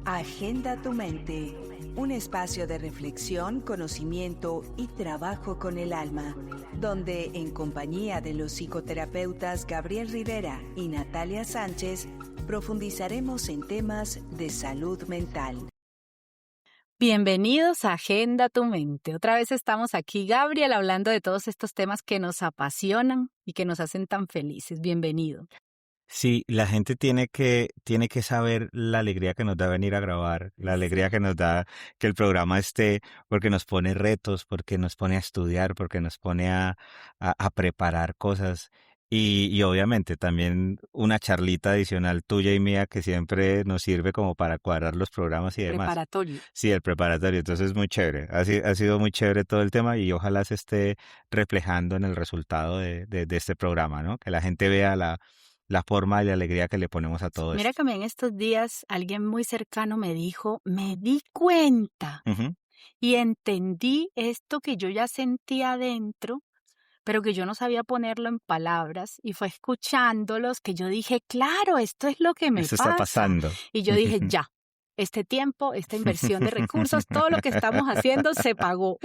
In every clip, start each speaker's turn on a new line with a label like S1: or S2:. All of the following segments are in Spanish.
S1: Agenda tu mente, un espacio de reflexión, conocimiento y trabajo con el alma, donde en compañía de los psicoterapeutas Gabriel Rivera y Natalia Sánchez, profundizaremos en temas de salud mental.
S2: Bienvenidos a Agenda tu mente. Otra vez estamos aquí, Gabriel, hablando de todos estos temas que nos apasionan y que nos hacen tan felices. Bienvenido.
S3: Sí, la gente tiene que saber la alegría que nos da venir a grabar, la alegría que nos da que el programa esté, porque nos pone retos, porque nos pone a estudiar, porque nos pone a preparar cosas y obviamente también una charlita adicional tuya y mía que siempre nos sirve como para cuadrar los programas y demás.
S2: Preparatorio.
S3: Sí, el preparatorio, entonces es muy chévere, ha sido muy chévere todo el tema y ojalá se esté reflejando en el resultado de este programa, ¿no? Que la gente vea la forma y la alegría que le ponemos a todo
S2: Mira
S3: esto.
S2: que a mí en estos días alguien muy cercano me dijo, me di cuenta
S3: Ujú.
S2: y entendí esto que yo ya sentía adentro, pero que yo no sabía ponerlo en palabras, y fue escuchándolos que yo dije, claro, esto es lo que me
S3: Eso está
S2: pasa.
S3: pasando.
S2: Y yo dije, ya, este tiempo, esta inversión de recursos, todo lo que estamos haciendo se pagó.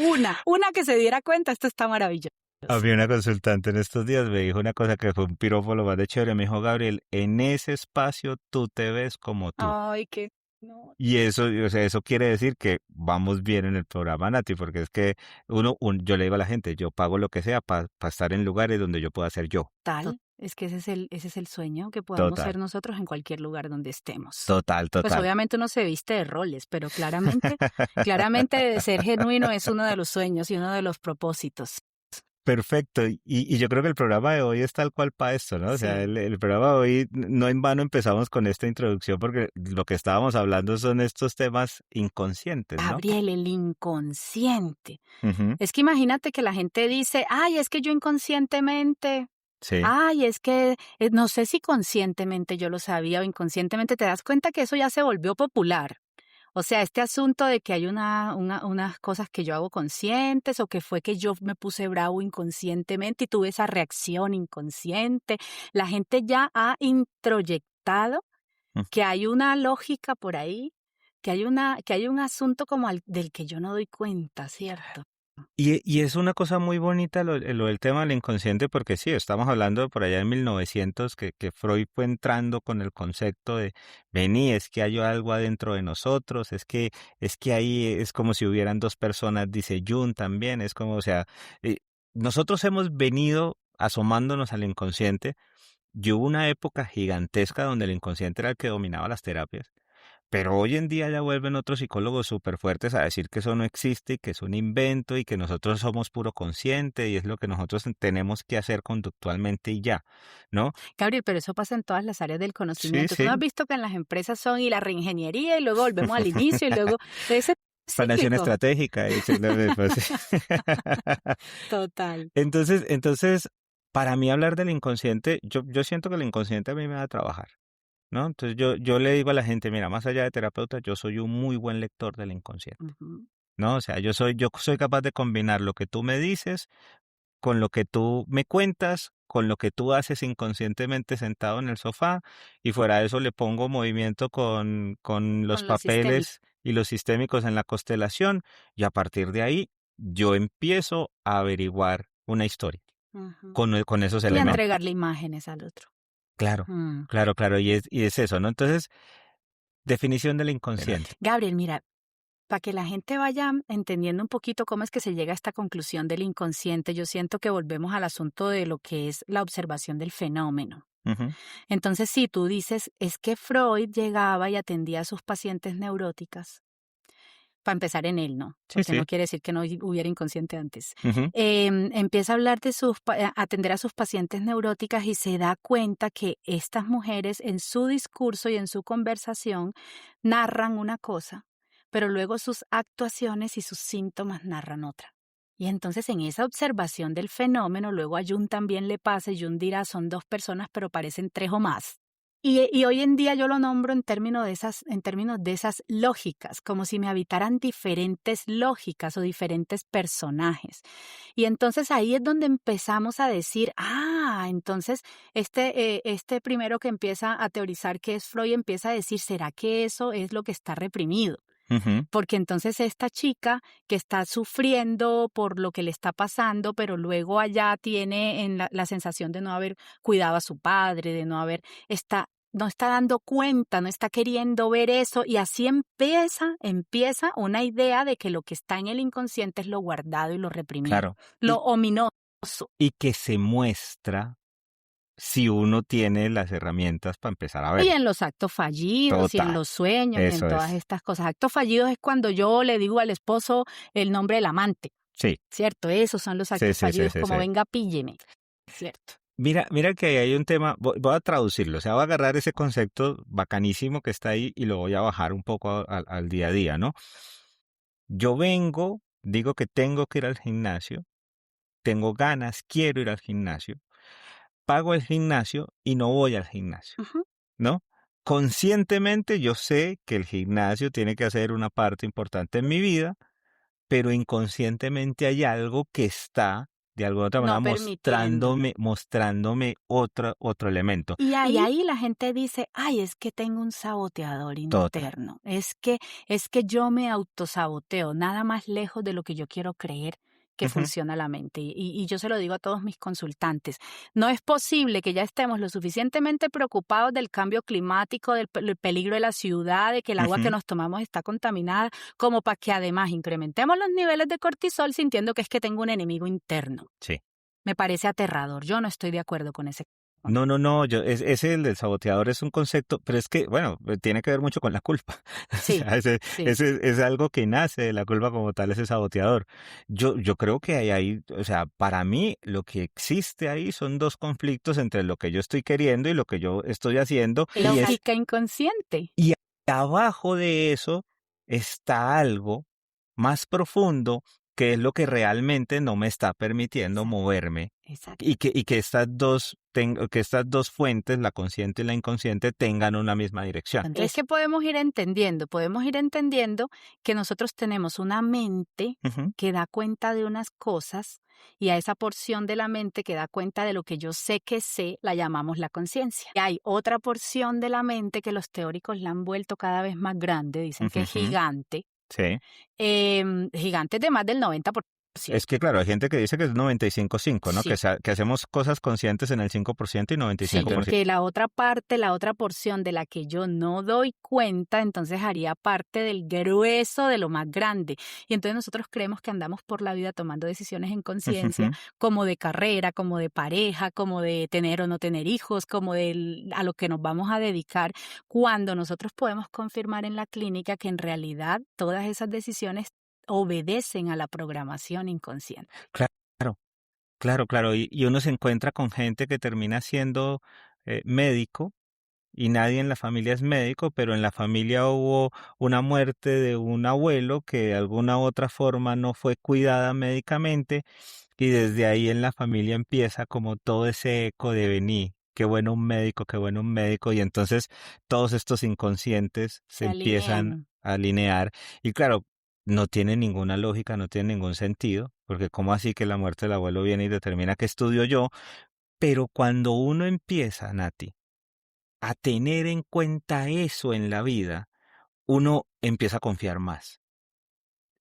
S2: Una que se diera cuenta, esto está maravilloso.
S3: A mí una consultante en estos días me dijo una cosa que fue un piropo lo más de chévere. Me dijo, Gabriel, en ese espacio tú te ves como tú.
S2: Ay, qué... No.
S3: Y eso, o sea, eso quiere decir que vamos bien en el programa, Nati, porque es que yo le digo a la gente, yo pago lo que sea para estar en lugares donde yo pueda ser yo.
S2: Es que ese es el sueño, que podamos
S3: Total,
S2: ser nosotros en cualquier lugar donde estemos.
S3: total,
S2: Pues
S3: total.
S2: obviamente uno se viste de roles, pero claramente ser genuino es uno de los sueños y uno de los propósitos.
S3: Perfecto, y yo creo que el programa de hoy es tal cual para esto, ¿no? O sea,
S2: Sí.
S3: el programa de hoy, no en vano empezamos con esta introducción porque lo que estábamos hablando son estos temas inconscientes, ¿no?
S2: Gabriel, el inconsciente.
S3: Ujú.
S2: Es que imagínate que la gente dice, ay, es que yo inconscientemente,
S3: Sí,
S2: ay, es que no sé si conscientemente yo lo sabía o inconscientemente, te das cuenta que eso ya se volvió popular. O sea, este asunto de que hay unas cosas que yo hago conscientes o que fue que yo me puse bravo inconscientemente y tuve esa reacción inconsciente, la gente ya ha introyectado
S3: mm.
S2: que hay una lógica por ahí, que hay un asunto como del que yo no doy cuenta, ¿cierto?
S3: Y es una cosa muy bonita lo del tema del inconsciente porque sí, estamos hablando de por allá en 1900 que Freud fue entrando con el concepto de, vení, es que hay algo adentro de nosotros, es que ahí es como si hubieran dos personas, dice Jung también, es como, o sea, eh, nosotros hemos venido asomándonos al inconsciente. Y hubo una época gigantesca donde el inconsciente era el que dominaba las terapias, pero hoy en día ya vuelven otros psicólogos súper fuertes a decir que eso no existe y que es un invento y que nosotros somos puro consciente y es lo que nosotros tenemos que hacer conductualmente y ya, ¿no?
S2: Gabriel, pero eso pasa en todas las áreas del
S3: Sí,
S2: conocimiento. ¿Tú no has
S3: sí.
S2: visto que en las empresas son y la reingeniería y luego volvemos al inicio y luego ese
S3: Planeación
S2: cíclico?
S3: estratégica. Pues.
S2: Total.
S3: Entonces, para mí hablar del inconsciente, yo siento que el inconsciente a mí me va a trabajar, ¿no? Entonces yo le digo a la gente, mira, más allá de terapeuta, yo soy un muy buen lector del inconsciente,
S2: Ujú.
S3: ¿no? O sea, yo soy capaz de combinar lo que tú me dices con lo que tú me cuentas, con lo que tú haces inconscientemente sentado en el sofá, y fuera de eso le pongo movimiento con los
S2: Con lo sistémico.
S3: papeles y los sistémicos en la constelación, y a partir de ahí yo empiezo a averiguar una historia
S2: Ujú.
S3: con esos
S2: Y a
S3: elementos.
S2: entregarle imágenes al otro.
S3: Claro,
S2: Mm.
S3: claro, claro, y es eso, ¿no? Entonces, definición del inconsciente.
S2: Gabriel, mira, para que la gente vaya entendiendo un poquito cómo es que se llega a esta conclusión del inconsciente, yo siento que volvemos al asunto de lo que es la observación del fenómeno.
S3: Ujú.
S2: Entonces, si tú dices, es que Freud llegaba y atendía a sus pacientes neuróticas, para empezar en él, ¿no?
S3: Sí,
S2: Porque no
S3: sí.
S2: quiere decir que no hubiera inconsciente antes.
S3: Ujú.
S2: Empieza a hablar de atender a sus pacientes neuróticas y se da cuenta que estas mujeres en su discurso y en su conversación narran una cosa, pero luego sus actuaciones y sus síntomas narran otra. Y entonces en esa observación del fenómeno, luego a Jung también le pasa y Jung dirá, son dos personas pero parecen tres o más. Y hoy en día yo lo nombro en términos de esas lógicas, como si me habitaran diferentes lógicas o diferentes personajes. Y entonces ahí es donde empezamos a decir, entonces este primero que empieza a teorizar que es Freud empieza a decir, ¿será que eso es lo que está reprimido?
S3: Ujú.
S2: Porque entonces esta chica que está sufriendo por lo que le está pasando, pero luego allá tiene la sensación de no haber cuidado a su padre, de no haber, no está dando cuenta, no está queriendo ver eso, y así empieza una idea de que lo que está en el inconsciente es lo guardado y lo reprimido,
S3: Claro.
S2: lo ominoso.
S3: Y que se muestra si uno tiene las herramientas para empezar a
S2: Y
S3: ver.
S2: en los actos fallidos y en
S3: Total.
S2: los sueños y en
S3: Eso
S2: todas
S3: es.
S2: estas cosas. Actos fallidos es cuando yo le digo al esposo el nombre del amante.
S3: Sí,
S2: ¿Cierto? Esos son los
S3: sí,
S2: actos
S3: sí, sí,
S2: fallidos,
S3: sí,
S2: como
S3: sí.
S2: venga, pílleme, ¿cierto?
S3: Mira que ahí hay un tema, voy a traducirlo, o sea, voy a agarrar ese concepto bacanísimo que está ahí y lo voy a bajar un poco al día a día, ¿no? Yo vengo, digo que tengo que ir al gimnasio, tengo ganas, quiero ir al gimnasio, pago el gimnasio y no voy al gimnasio,
S2: Ujú.
S3: ¿no? Conscientemente yo sé que el gimnasio tiene que hacer una parte importante en mi vida, pero inconscientemente hay algo que está de alguna otra manera
S2: No permitiéndolo.
S3: mostrándome otro elemento.
S2: Y ahí la gente dice, ay, es que tengo un saboteador
S3: Total.
S2: interno, es que yo me autosaboteo, nada más lejos de lo que yo quiero creer que
S3: Ujú.
S2: funciona la mente. Y yo se lo digo a todos mis consultantes, no es posible que ya estemos lo suficientemente preocupados del cambio climático, del peligro de la ciudad, de que el agua que
S3: Ujú.
S2: nos tomamos está contaminada, como para que además incrementemos los niveles de cortisol sintiendo que es que tengo un enemigo interno.
S3: Sí.
S2: Me parece aterrador, yo no estoy de acuerdo con ese.
S3: No, ese el del saboteador es un concepto, pero es que, bueno, tiene que ver mucho con la culpa. O
S2: Sí,
S3: sea,
S2: sí.
S3: ese es algo que nace de la culpa como tal, ese saboteador. Yo creo que hay ahí, o sea, para mí lo que existe ahí son dos conflictos entre lo que yo estoy queriendo y lo que yo estoy haciendo, y es,
S2: Lógica inconsciente.
S3: y abajo de eso está algo más profundo que es lo que realmente no me está permitiendo
S2: Exacto.
S3: moverme
S2: Exacto.
S3: y que que estas dos fuentes, la consciente y la inconsciente, tengan una misma dirección.
S2: Es que podemos ir entendiendo que nosotros tenemos una mente
S3: Ujú.
S2: que da cuenta de unas cosas y a esa porción de la mente que da cuenta de lo que yo sé que sé, la llamamos la conciencia. Y hay otra porción de la mente que los teóricos la han vuelto cada vez más grande, dicen que es
S3: Ujú.
S2: gigante,
S3: Sí.
S2: gigante de más del 90%.
S3: Es que claro, hay gente que dice que es 95-5, ¿no?
S2: Sí.
S3: Que hacemos cosas conscientes en el 5% y
S2: Sí,
S3: 95%.
S2: porque la otra parte, la otra porción de la que yo no doy cuenta, entonces haría parte del grueso de lo más grande. Y entonces nosotros creemos que andamos por la vida tomando decisiones en conciencia,
S3: Ujú.
S2: como de carrera, como de pareja, como de tener o no tener hijos, como a lo que nos vamos a dedicar, cuando nosotros podemos confirmar en la clínica que en realidad todas esas decisiones obedecen a la programación inconsciente.
S3: Claro. Y uno se encuentra con gente que termina siendo médico y nadie en la familia es médico, pero en la familia hubo una muerte de un abuelo que de alguna u otra forma no fue cuidada médicamente y desde ahí en la familia empieza como todo ese eco de vení, qué bueno un médico y entonces todos estos inconscientes se
S2: Se
S3: empiezan
S2: alinean.
S3: a alinear y claro, no tiene ninguna lógica, no tiene ningún sentido, porque cómo así que la muerte del abuelo viene y determina qué estudio yo, pero cuando uno empieza, Nati, a tener en cuenta eso en la vida, uno empieza a confiar más.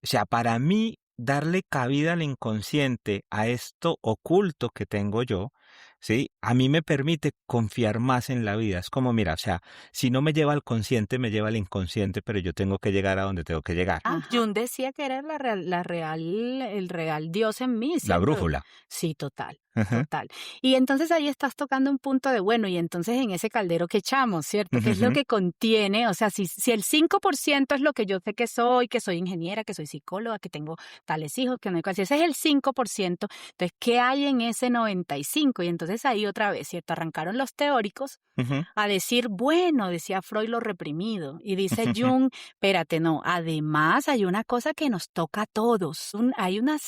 S3: O sea, para mí, darle cabida al inconsciente, a esto oculto que tengo yo, ¿sí? A mí me permite confiar más en la vida. Es como, mira, o sea, si no me lleva al consciente, me lleva al inconsciente, pero yo tengo que llegar a donde tengo que llegar.
S2: Jung decía que era el real Dios en mí,
S3: La
S2: ¿cierto?
S3: brújula.
S2: Sí, total,
S3: Ajá.
S2: total. Y entonces ahí estás tocando un punto de, bueno, y entonces en ese caldero que echamos, ¿cierto? ¿Qué es lo
S3: Ujú.
S2: que contiene? O sea, si el 5% es lo que yo sé que soy ingeniera, que soy psicóloga, que tengo tales hijos, que no hay cual, si ese es el 5%, entonces, ¿qué hay en ese 95%? Y entonces ahí otra vez, ¿cierto? Arrancaron los teóricos
S3: Ujú.
S2: a decir, bueno, decía Freud, lo reprimido. Y dice
S3: Ujú.
S2: Jung, espérate, no, además hay una cosa que nos toca a todos. Hay una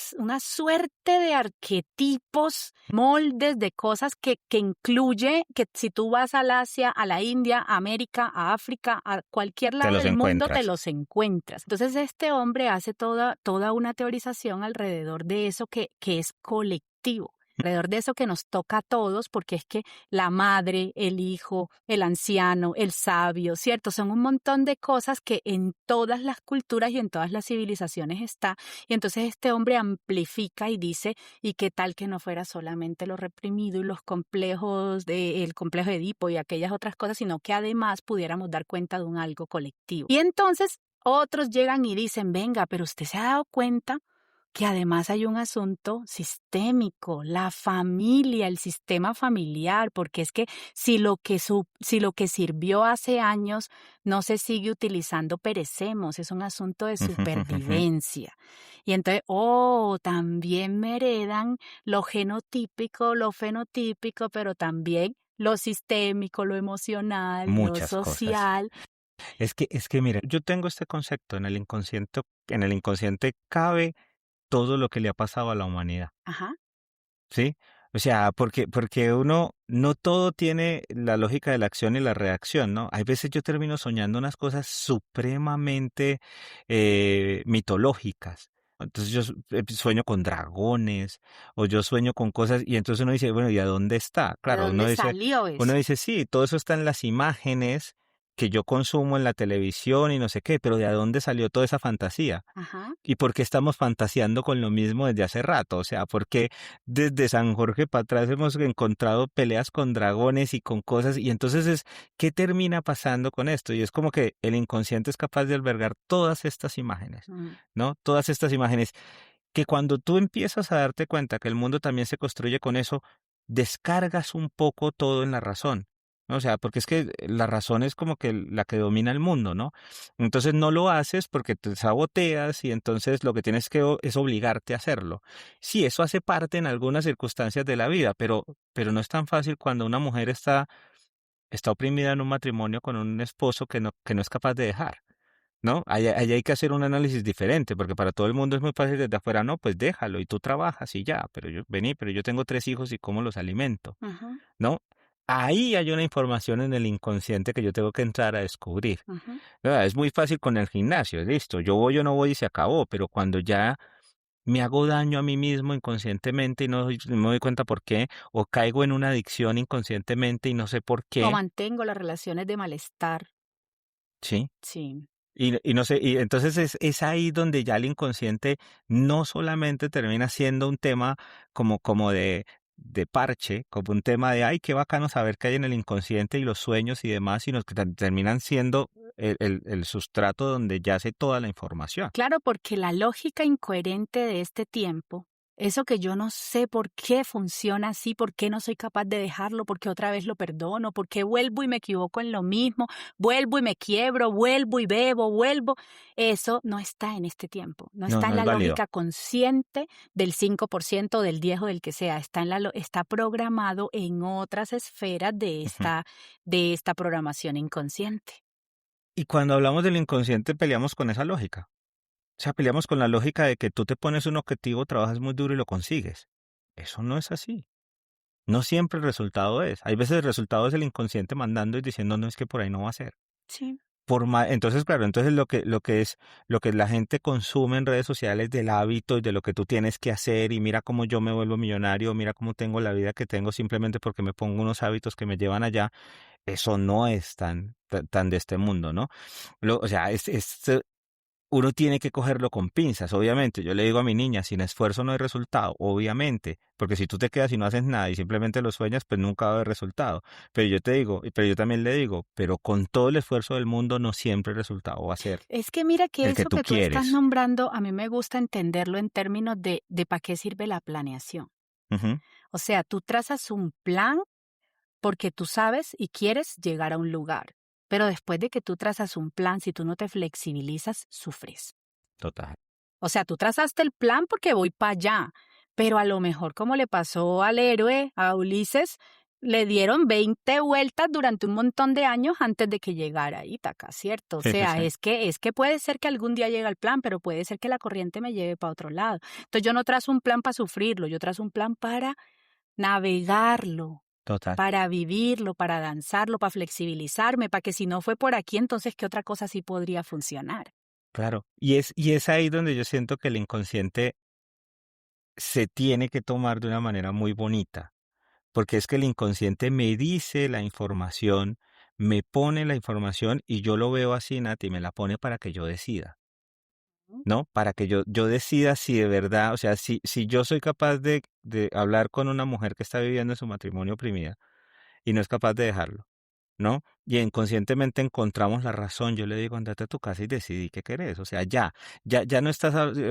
S2: suerte de arquetipos unos moldes de cosas que incluye que si tú vas al Asia, a la India, a América, a África, a cualquier
S3: Te
S2: lado
S3: los
S2: del mundo, te
S3: encuentras.
S2: los encuentras. Entonces este hombre hace toda una teorización alrededor de eso que es colectivo. Alrededor de eso que nos toca a todos, porque es que la madre, el hijo, el anciano, el sabio, ¿cierto? Son un montón de cosas que en todas las culturas y en todas las civilizaciones está. Y entonces este hombre amplifica y dice, ¿y qué tal que no fuera solamente lo reprimido y los complejos, el complejo de Edipo y aquellas otras cosas, sino que además pudiéramos dar cuenta de un algo colectivo? Y entonces otros llegan y dicen, venga, pero usted se ha dado cuenta que además hay un asunto sistémico, la familia, el sistema familiar, porque es que si lo que sirvió hace años no se sigue utilizando, perecemos, es un asunto de supervivencia. Y entonces, también me heredan lo genotípico, lo fenotípico, pero también lo sistémico, lo emocional, lo
S3: Muchas cosas.
S2: social.
S3: Es que mira, yo tengo este concepto en el inconsciente cabe todo lo que le ha pasado a la humanidad,
S2: Ajá.
S3: ¿sí? O sea, porque uno, no todo tiene la lógica de la acción y la reacción, ¿no? Hay veces yo termino soñando unas cosas supremamente mitológicas. Entonces sueño con dragones, o yo sueño con cosas, y entonces uno dice, bueno, ¿y a dónde está?
S2: ¿De
S3: Claro,
S2: dónde salió
S3: uno
S2: eso?
S3: dice, sí, todo eso está en las imágenes que yo consumo en la televisión y no sé qué, pero ¿de dónde salió toda esa fantasía?
S2: Ajá.
S3: ¿Y por qué estamos fantaseando con lo mismo desde hace rato? O sea, ¿por qué desde San Jorge para atrás hemos encontrado peleas con dragones y con cosas? Y entonces ¿qué termina pasando con esto? Y es como que el inconsciente es capaz de albergar todas estas imágenes,
S2: Mm.
S3: ¿no? Todas estas imágenes que cuando tú empiezas a darte cuenta que el mundo también se construye con eso, descargas un poco todo en la razón, ¿no? O sea, porque es que la razón es como que la que domina el mundo, ¿no? Entonces no lo haces porque te saboteas y entonces lo que tienes que es obligarte a hacerlo. Sí, eso hace parte en algunas circunstancias de la vida, pero no es tan fácil cuando una mujer está oprimida en un matrimonio con un esposo que no es capaz de dejar. ¿No? Ahí hay que hacer un análisis diferente, porque para todo el mundo es muy fácil desde afuera, no, pues déjalo y tú trabajas y ya, pero yo tengo 3 hijos y cómo los alimento,
S2: Ujú,
S3: ¿no? Ahí hay una información en el inconsciente que yo tengo que entrar a descubrir.
S2: ujú.
S3: ¿Verdad? Es muy fácil con el gimnasio, listo, yo voy o no voy y se acabó, pero cuando ya me hago daño a mí mismo inconscientemente y no me doy cuenta por qué, o caigo en una adicción inconscientemente y no sé por
S2: O
S3: qué,
S2: mantengo las relaciones de malestar.
S3: ¿sí?
S2: Sí.
S3: Y no sé, y entonces es ahí donde ya el inconsciente no solamente termina siendo un tema como de parche, como un tema de, ay, qué bacano saber qué hay en el inconsciente y los sueños y demás, sino que terminan siendo el sustrato donde yace toda la información.
S2: Claro, porque la lógica incoherente de este tiempo, eso que yo no sé por qué funciona así, por qué no soy capaz de dejarlo, por qué otra vez lo perdono, por qué vuelvo y me equivoco en lo mismo, vuelvo y me quiebro, vuelvo y bebo, vuelvo, eso no está en este tiempo, no
S3: No,
S2: está en
S3: no es
S2: la
S3: válido.
S2: lógica consciente del 5%, del 10 o del que sea, está programado en otras esferas
S3: Ujú.
S2: de esta programación inconsciente.
S3: Y cuando hablamos del inconsciente peleamos con esa lógica. O sea, peleamos con la lógica de que tú te pones un objetivo, trabajas muy duro y lo consigues. Eso no es así. No siempre el resultado es. Hay veces el resultado es el inconsciente mandando y diciendo, no, es que por ahí no va a ser.
S2: Sí.
S3: Entonces, claro, entonces lo que la gente consume en redes sociales del hábito y de lo que tú tienes que hacer y mira cómo yo me vuelvo millonario, mira cómo tengo la vida que tengo simplemente porque me pongo unos hábitos que me llevan allá, eso no es tan de este mundo, ¿no? O sea, uno tiene que cogerlo con pinzas, obviamente. Yo le digo a mi niña, sin esfuerzo no hay resultado, obviamente, porque si tú te quedas y no haces nada y simplemente lo sueñas, pues nunca va a haber resultado. Pero yo te digo, pero yo también le digo, pero con todo el esfuerzo del mundo no siempre el resultado va a ser
S2: Es que mira que
S3: el que
S2: eso
S3: tú
S2: que tú estás
S3: quieres.
S2: nombrando, a mí me gusta entenderlo en términos de para qué sirve la planeación.
S3: Ujú,
S2: O sea, tú trazas un plan porque tú sabes y quieres llegar a un lugar. Pero después de que tú trazas un plan, si tú no te flexibilizas, sufres.
S3: total.
S2: O sea, tú trazaste el plan porque voy para allá, pero a lo mejor como le pasó al héroe, a Ulises, le dieron 20 vueltas durante un montón de años antes de que llegara a Ítaca, ¿cierto? O
S3: Sí, sí,
S2: sea,
S3: sí.
S2: es que puede ser que algún día llegue el plan, pero puede ser que la corriente me lleve para otro lado. Entonces yo no trazo un plan para sufrirlo, yo trazo un plan navegarlo,
S3: Total.
S2: para vivirlo, para danzarlo, para flexibilizarme, para que si no fue por aquí, entonces qué otra cosa sí podría funcionar.
S3: Claro. Y es ahí donde yo siento que el inconsciente se tiene que tomar de una manera muy bonita, porque es que el inconsciente me dice la información, me pone la información y yo lo veo así, Nati, me la pone para que yo decida, ¿no? Para que yo decida si de verdad, o sea, si yo soy capaz de hablar con una mujer que está viviendo en su matrimonio oprimida y no es capaz de dejarlo, ¿no? Y inconscientemente encontramos la razón. Yo le digo, andate a tu casa y decidí qué querés. O sea, ya no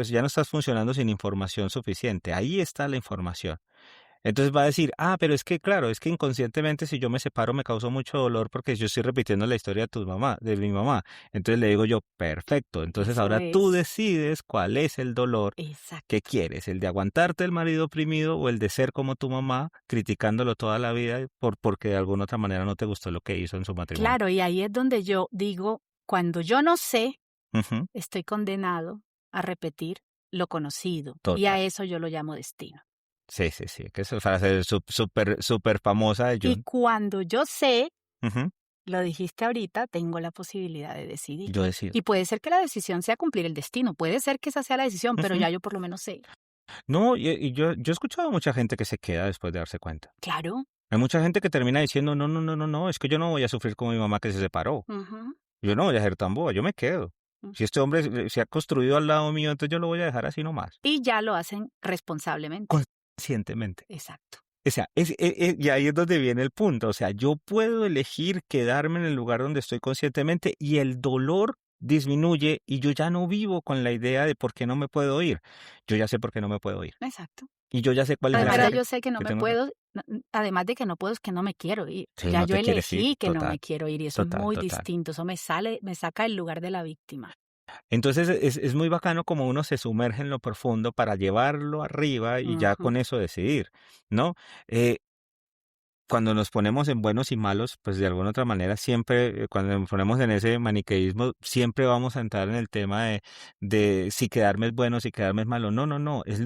S3: ya no estás funcionando sin información suficiente. Ahí está la información. Entonces va a decir, pero es que claro, es que inconscientemente si yo me separo me causó mucho dolor porque yo estoy repitiendo la historia de de mi mamá. Entonces le digo yo, perfecto. Entonces
S2: Eso
S3: ahora tú
S2: es,
S3: decides cuál es el dolor que
S2: exacto.
S3: quieres, el de aguantarte el marido oprimido o el de ser como tu mamá, criticándolo toda la vida porque de alguna otra manera no te gustó lo que hizo en su matrimonio.
S2: Claro, y ahí es donde yo digo, cuando yo no sé,
S3: Ujú.
S2: estoy condenado a repetir lo conocido. Y
S3: Total.
S2: a eso yo lo llamo destino.
S3: Sí, sí, sí, que esa frase es súper, súper famosa de
S2: Y
S3: Jung.
S2: cuando yo sé,
S3: Ujú.
S2: lo dijiste ahorita, tengo la posibilidad de decidir.
S3: Yo decido.
S2: Y puede ser que la decisión sea cumplir el destino, puede ser que esa sea la decisión, pero
S3: Ujú.
S2: ya yo por lo menos sé.
S3: No, y yo he escuchado a mucha gente que se queda después de darse cuenta.
S2: Claro.
S3: Hay mucha gente que termina diciendo, no, no, no, no, no, es que yo no voy a sufrir como mi mamá que se separó.
S2: Ujú,
S3: Yo no voy a ser tan boba, yo me quedo.
S2: mm.
S3: Si este hombre se ha construido al lado mío, entonces yo lo voy a dejar así nomás.
S2: Y ya lo hacen responsablemente.
S3: Conscientemente.
S2: Exacto.
S3: O sea, y ahí es donde viene el punto. O sea, yo puedo elegir quedarme en el lugar donde estoy conscientemente y el dolor disminuye y yo ya no vivo con la idea de por qué no me puedo ir. Yo ya sé por qué no me puedo ir.
S2: Exacto.
S3: Y yo ya sé cuál es el
S2: Además ya
S3: acto
S2: yo sé que no
S3: que
S2: me
S3: tengo que...
S2: puedo, además de que no puedo, es que no me quiero ir.
S3: Sí,
S2: Ya
S3: no
S2: yo
S3: te quieres ir.
S2: elegí que no me
S3: Total,
S2: quiero ir y eso es
S3: total,
S2: muy
S3: total.
S2: distinto. Eso me saca del lugar de la víctima.
S3: Entonces es muy bacano como uno se sumerge en lo profundo para llevarlo arriba y ya
S2: Ujú,
S3: con eso decidir, ¿no? Eh, Cuando nos ponemos en buenos y malos, pues de alguna otra manera siempre, cuando nos ponemos en ese maniqueísmo, siempre vamos a entrar en el tema de si quedarme es bueno, si quedarme es malo. No, no, no, es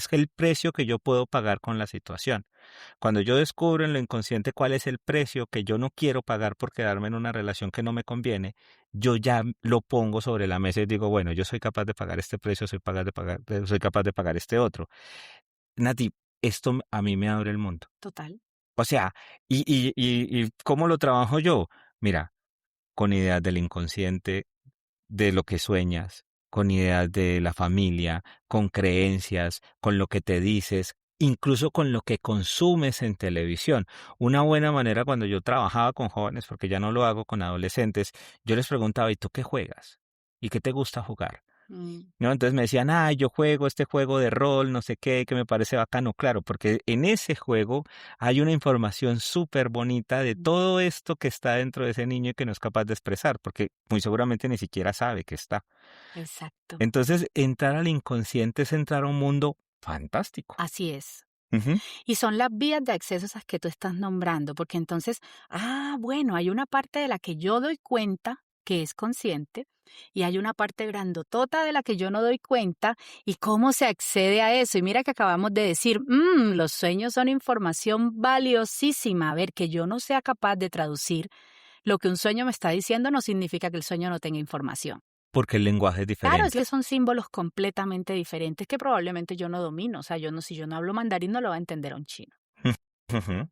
S3: que el precio que yo puedo pagar con la situación. Cuando yo descubro en lo inconsciente cuál es el precio que yo no quiero pagar por quedarme en una relación que no me conviene, yo ya lo pongo sobre la mesa y digo, bueno, yo soy capaz de pagar este precio, soy capaz de pagar este otro. Nati, esto a mí me abre el mundo.
S2: total.
S3: O sea, ¿y cómo lo trabajo yo? Mira, con ideas del inconsciente, de lo que sueñas, con ideas de la familia, con creencias, con lo que te dices, incluso con lo que consumes en televisión. Una buena manera cuando yo trabajaba con jóvenes, porque ya no lo hago con adolescentes, yo les preguntaba, ¿y tú qué juegas? ¿Y qué te gusta jugar?
S2: Mm,
S3: ¿No? Entonces me decían, yo juego este juego de rol, no sé qué, que me parece bacano. Claro, porque en ese juego hay una información súper bonita de
S2: mm,
S3: todo esto que está dentro de ese niño y que no es capaz de expresar, porque muy seguramente ni siquiera sabe que está.
S2: exacto.
S3: Entonces, entrar al inconsciente es entrar a un mundo fantástico.
S2: Así es.
S3: Ujú,
S2: Y son las vías de acceso esas que tú estás nombrando, porque entonces, bueno, hay una parte de la que yo doy cuenta que es consciente y hay una parte grandotota de la que yo no doy cuenta y cómo se accede a eso. Y mira que acabamos de decir, los sueños son información valiosísima. A ver, que yo no sea capaz de traducir lo que un sueño me está diciendo no significa que el sueño no tenga información.
S3: porque el lenguaje es
S2: Claro, es que
S3: diferente.
S2: son símbolos completamente diferentes que probablemente yo no domino. O sea, si yo no hablo mandarín, no lo va a entender a un chino.
S3: Ujú,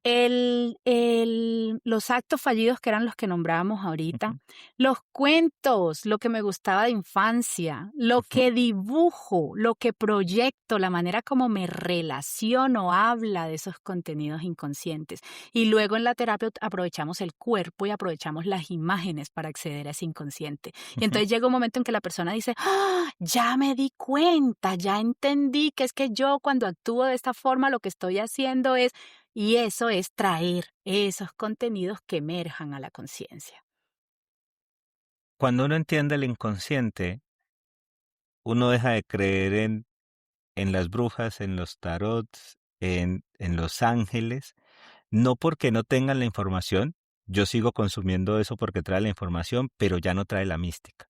S2: Los actos fallidos que eran los que nombrábamos ahorita,
S3: ujú,
S2: los cuentos, lo que me gustaba de infancia, lo
S3: ujú,
S2: que dibujo, lo que proyecto, la manera como me relaciono, habla de esos contenidos inconscientes. Y luego en la terapia aprovechamos el cuerpo y aprovechamos las imágenes para acceder a ese inconsciente. Y
S3: ujú.
S2: entonces llega un momento en que la persona dice, ya me di cuenta, ya entendí que es que yo cuando actúo de esta forma lo que estoy haciendo es y eso es traer esos contenidos que emerjan a la conciencia.
S3: Cuando uno entiende el inconsciente, uno deja de creer en las brujas, en los tarots, en los ángeles, no porque no tengan la información, yo sigo consumiendo eso porque trae la información, pero ya no trae la mística.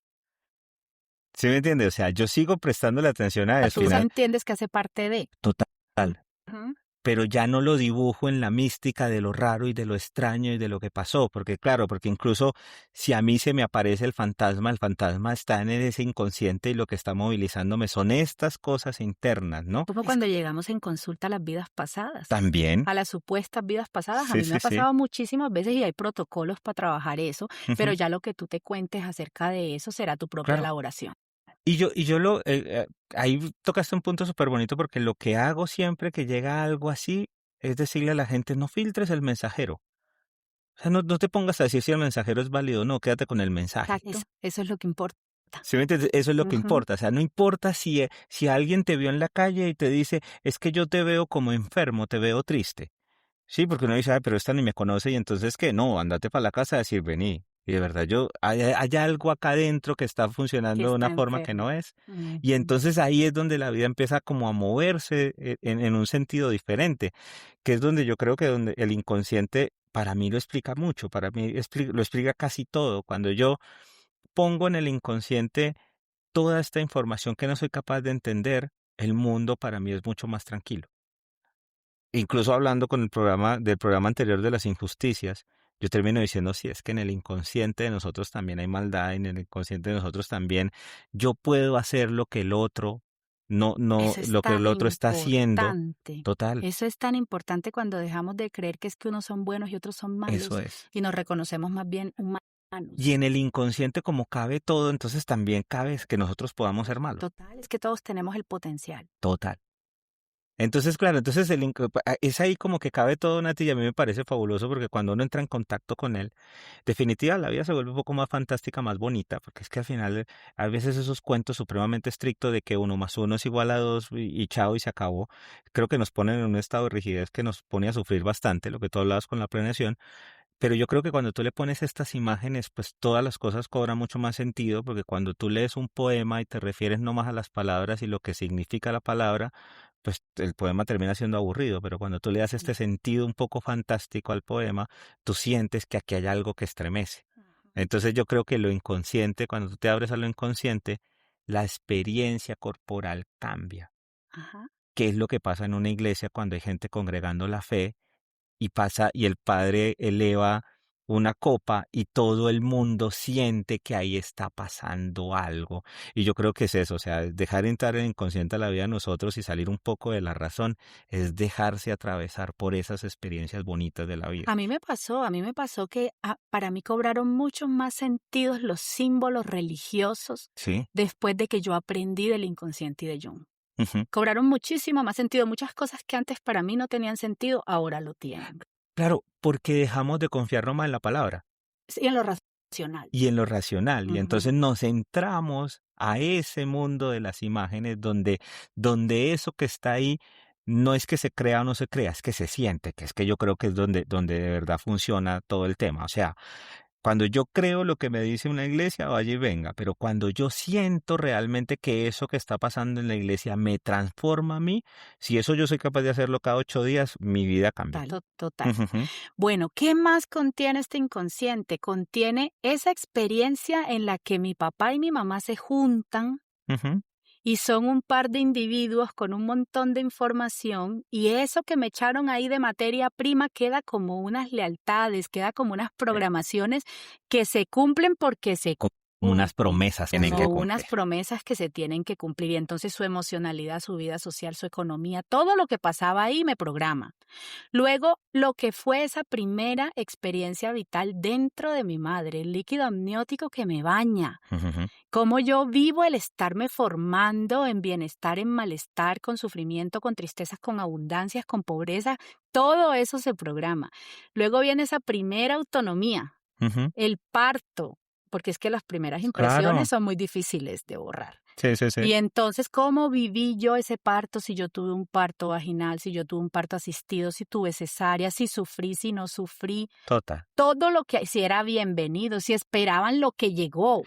S3: ¿Sí me entiende? O sea, yo sigo prestando la atención a eso.
S2: Tú entiendes que hace parte de.
S3: Total.
S2: Ujú.
S3: pero ya no lo dibujo en la mística de lo raro y de lo extraño y de lo que pasó, porque claro, porque incluso si a mí se me aparece el fantasma está en ese inconsciente y lo que está movilizándome son estas cosas internas, ¿no?
S2: Como cuando llegamos en consulta a las vidas pasadas,
S3: También,
S2: a las supuestas vidas pasadas. A
S3: sí,
S2: mí me
S3: sí,
S2: ha
S3: sí.
S2: pasado muchísimas veces y hay protocolos para trabajar eso, pero
S3: Ujú,
S2: ya lo que tú te cuentes acerca de eso será tu propia
S3: claro.
S2: elaboración.
S3: Ahí tocaste un punto súper bonito porque lo que hago siempre que llega algo así es decirle a la gente, no filtres el mensajero. O sea, no te pongas a decir si el mensajero es válido o no, quédate con el mensaje.
S2: Eso es lo que importa.
S3: ¿Sí me entiendes? Eso es lo que
S2: Ujú.
S3: importa. O sea, no importa si alguien te vio en la calle y te dice, es que yo te veo como enfermo, te veo triste. Sí, porque uno dice, ay, pero esta ni me conoce y entonces, ¿qué? No, andate para la casa a decir, vení. Y de verdad, hay algo acá adentro que está
S2: Que
S3: funcionando de
S2: está
S3: una forma que
S2: enfermo.
S3: no es. Y
S2: Ujú.
S3: entonces ahí es donde la vida empieza como a moverse en un sentido diferente, que es donde yo creo que donde el inconsciente para mí lo explica mucho, para mí lo explica casi todo. Cuando yo pongo en el inconsciente toda esta información que no soy capaz de entender, el mundo para mí es mucho más tranquilo. Incluso hablando con del programa anterior de las injusticias, yo termino diciendo, sí, es que en el inconsciente de nosotros también hay maldad, y en el inconsciente de nosotros también yo puedo hacer lo que el otro, no,
S2: Eso es
S3: lo que el
S2: tan
S3: otro está haciendo,
S2: importante.
S3: total,
S2: Eso es tan importante cuando dejamos de creer que es que unos son buenos y otros son
S3: eso
S2: malos
S3: es.
S2: y nos reconocemos más bien
S3: Y
S2: humanos.
S3: en el inconsciente como cabe todo, entonces también cabe que nosotros podamos ser malos,
S2: Total, es que todos tenemos el potencial.
S3: total. Entonces, claro, entonces es ahí como que cabe todo, Nati, y a mí me parece fabuloso porque cuando uno entra en contacto con él, definitiva la vida se vuelve un poco más fantástica, más bonita, porque es que al final a veces esos cuentos supremamente estrictos de que 1 más 1 es igual a 2 y chao y se acabó, creo que nos ponen en un estado de rigidez que nos pone a sufrir bastante, lo que tú hablabas con la planeación, pero yo creo que cuando tú le pones estas imágenes, pues todas las cosas cobran mucho más sentido, porque cuando tú lees un poema y te refieres no más a las palabras y lo que significa la palabra, pues el poema termina siendo aburrido, pero cuando tú le das este sentido un poco fantástico al poema, tú sientes que aquí hay algo que estremece. Entonces yo creo que lo inconsciente, cuando tú te abres a lo inconsciente, la experiencia corporal cambia.
S2: Ajá.
S3: ¿Qué es lo que pasa en una iglesia cuando hay gente congregando la fe y el padre eleva una copa y todo el mundo siente que ahí está pasando algo? Y yo creo que es eso, o sea, dejar entrar el inconsciente a la vida de nosotros y salir un poco de la razón es dejarse atravesar por esas experiencias bonitas de la vida.
S2: A mí me pasó que para mí cobraron muchos más sentidos los símbolos religiosos
S3: Sí.
S2: después de que yo aprendí del inconsciente y de Jung.
S3: Ujú.
S2: Cobraron muchísimo más sentido. Muchas cosas que antes para mí no tenían sentido, ahora lo tienen.
S3: Claro, porque dejamos de confiar nomás en la palabra
S2: Sí, en lo racional.
S3: y en lo racional, y
S2: Ujú.
S3: entonces nos centramos a ese mundo de las imágenes donde eso que está ahí no es que se crea o no se crea, es que se siente, que es que yo creo que es donde de verdad funciona todo el tema. O sea, cuando yo creo lo que me dice una iglesia, vaya y venga, pero cuando yo siento realmente que eso que está pasando en la iglesia me transforma a mí, si eso yo soy capaz de hacerlo cada 8 días, mi vida cambia.
S2: Total.
S3: Ujú,
S2: Bueno, ¿qué más contiene este inconsciente? Contiene esa experiencia en la que mi papá y mi mamá se juntan
S3: ujú.
S2: y son un par de individuos con un montón de información y eso que me echaron ahí de materia prima queda como unas lealtades, queda como unas programaciones que se cumplen porque se
S3: Como unas promesas tienen que
S2: como unas
S3: cumplir.
S2: promesas que se tienen que cumplir y entonces su emocionalidad, su vida social, su economía, todo lo que pasaba ahí me programa. Luego, lo que fue esa primera experiencia vital dentro de mi madre, el líquido amniótico que me baña,
S3: Ujú.
S2: cómo yo vivo el estarme formando en bienestar, en malestar, con sufrimiento, con tristezas, con abundancias, con pobreza, todo eso se programa. Luego viene esa primera autonomía,
S3: Ujú.
S2: el parto, porque es que las primeras
S3: Claro,
S2: impresiones son muy difíciles de borrar.
S3: sí, sí, sí,
S2: Y entonces, ¿cómo viví yo ese parto? Si yo tuve un parto vaginal, si yo tuve un parto asistido, si tuve cesárea, si sufrí, si no sufrí,
S3: total.
S2: todo lo que, si era bienvenido, si esperaban lo que llegó.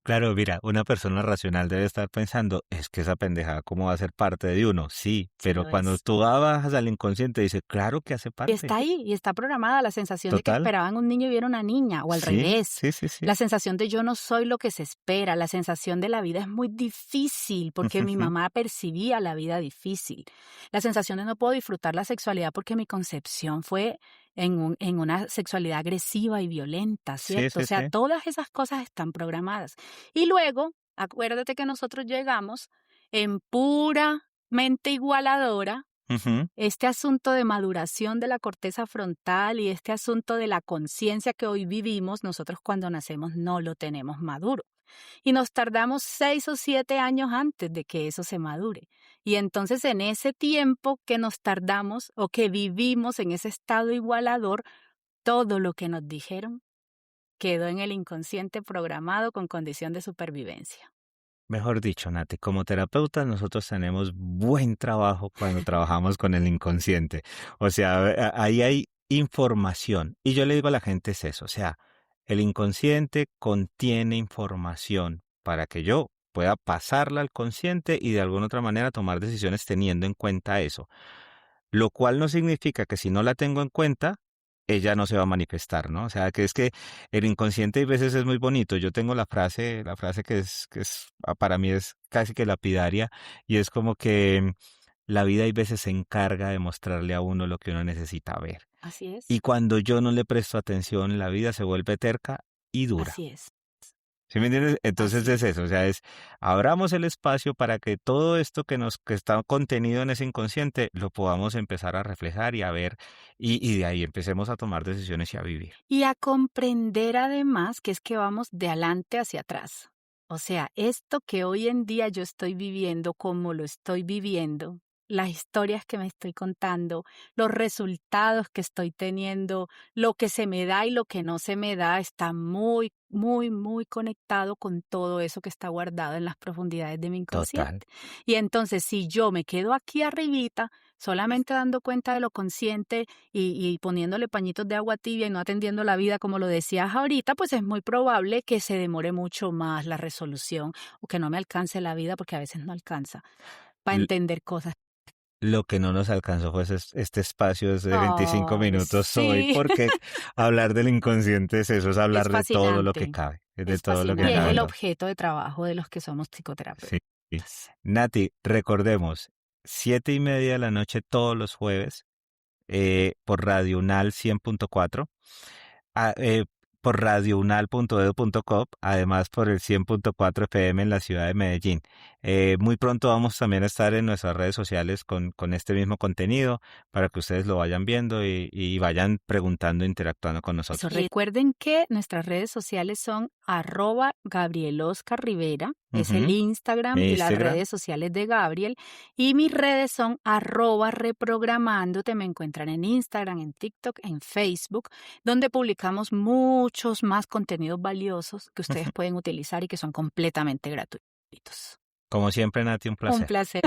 S3: Claro, mira, una persona racional debe estar pensando, es que esa pendejada, ¿cómo va a ser parte de uno? Sí,
S2: Sí
S3: pero
S2: lo
S3: cuando
S2: es.
S3: tú bajas al inconsciente, dice, claro que hace
S2: Y
S3: parte.
S2: está ahí, y está programada la sensación de que
S3: Total.
S2: esperaban un niño y viera una niña, o al
S3: Sí,
S2: revés.
S3: sí, sí, sí.
S2: La sensación de yo no soy lo que se espera, la sensación de la vida es muy difícil porque mi mamá percibía la vida difícil. La sensación de no puedo disfrutar la sexualidad porque mi concepción fue en una sexualidad agresiva y violenta,
S3: Sí,
S2: ¿cierto? O
S3: sí,
S2: sea,
S3: sí.
S2: todas esas cosas están programadas. Y luego, acuérdate que nosotros llegamos en pura mente igualadora
S3: Ujú.
S2: este asunto de maduración de la corteza frontal y este asunto de la conciencia que hoy vivimos, nosotros cuando nacemos no lo tenemos maduro. Y nos tardamos 6 o 7 años antes de que eso se madure. Y entonces en ese tiempo que nos tardamos o que vivimos en ese estado igualador, todo lo que nos dijeron quedó en el inconsciente programado con condición de supervivencia.
S3: Mejor dicho, Nati, como terapeutas nosotros tenemos buen trabajo cuando trabajamos con el inconsciente. O sea, ahí hay información. Y yo le digo a la gente es eso, o sea, el inconsciente contiene información para que yo pueda pasarla al consciente y de alguna otra manera tomar decisiones teniendo en cuenta eso. Lo cual no significa que si no la tengo en cuenta, ella no se va a manifestar, ¿no? O sea, que es que el inconsciente a veces es muy bonito. Yo tengo la frase para mí es casi que lapidaria, y es como que la vida hay veces se encarga de mostrarle a uno lo que uno necesita ver.
S2: Así es,
S3: Y cuando yo no le presto atención, la vida se vuelve terca y dura.
S2: así es,
S3: ¿Sí me entiendes? Entonces
S2: así
S3: es
S2: es.
S3: eso, o sea, abramos el espacio para que todo esto que está contenido en ese inconsciente lo podamos empezar a reflejar y a ver, y de ahí empecemos a tomar decisiones y a vivir.
S2: Y a comprender además que es que vamos de adelante hacia atrás. O sea, esto que hoy en día yo estoy viviendo, como lo estoy viviendo, las historias que me estoy contando, los resultados que estoy teniendo, lo que se me da y lo que no se me da, está muy, muy, muy conectado con todo eso que está guardado en las profundidades de mi
S3: Total.
S2: inconsciente. Y entonces, si yo me quedo aquí arribita, solamente dando cuenta de lo consciente, y poniéndole pañitos de agua tibia y no atendiendo la vida como lo decías ahorita, pues es muy probable que se demore mucho más la resolución o que no me alcance la vida, porque a veces no alcanza, para
S3: L-
S2: entender cosas.
S3: Lo que no nos alcanzó fue este espacio de 25
S2: Ay,
S3: minutos hoy,
S2: sí,
S3: porque hablar del inconsciente es eso, es
S2: es
S3: hablar de todo lo que
S2: fascinante,
S3: cabe, de
S2: es
S3: todo lo que
S2: fascinante. Y es el
S3: cabe.
S2: objeto de trabajo de los que somos
S3: Sí.
S2: psicoterapeutas.
S3: Nati, recordemos, 7:30 de la noche todos los jueves, por Radio Unal 100.4, ah, por radiounal.edu.co, además por el 100.4 FM en la ciudad de Medellín. Muy pronto vamos también a estar en nuestras redes sociales con este mismo contenido para que ustedes lo vayan viendo y vayan preguntando, interactuando con
S2: Eso,
S3: nosotros.
S2: recuerden que nuestras redes sociales son @GabrielOscarRivera, es el
S3: Ujú.
S2: Instagram
S3: Mi
S2: y las
S3: Instagram.
S2: redes sociales de Gabriel, y mis redes son @reprogramándote. Me encuentran en Instagram, en TikTok, en Facebook, donde publicamos muchos más contenidos valiosos que ustedes pueden utilizar y que son completamente gratuitos.
S3: Como siempre, Nati, un
S2: Un
S3: placer.
S2: placer.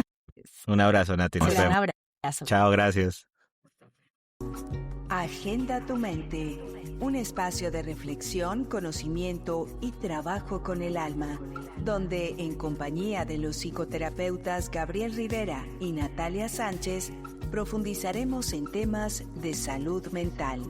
S3: Un abrazo, Nati. Nos
S2: Un gran
S3: vemos.
S2: abrazo.
S3: Chao, gracias.
S1: Agenda tu mente, un espacio de reflexión, conocimiento y trabajo con el alma, donde en compañía de los psicoterapeutas Gabriel Rivera y Natalia Sánchez profundizaremos en temas de salud mental.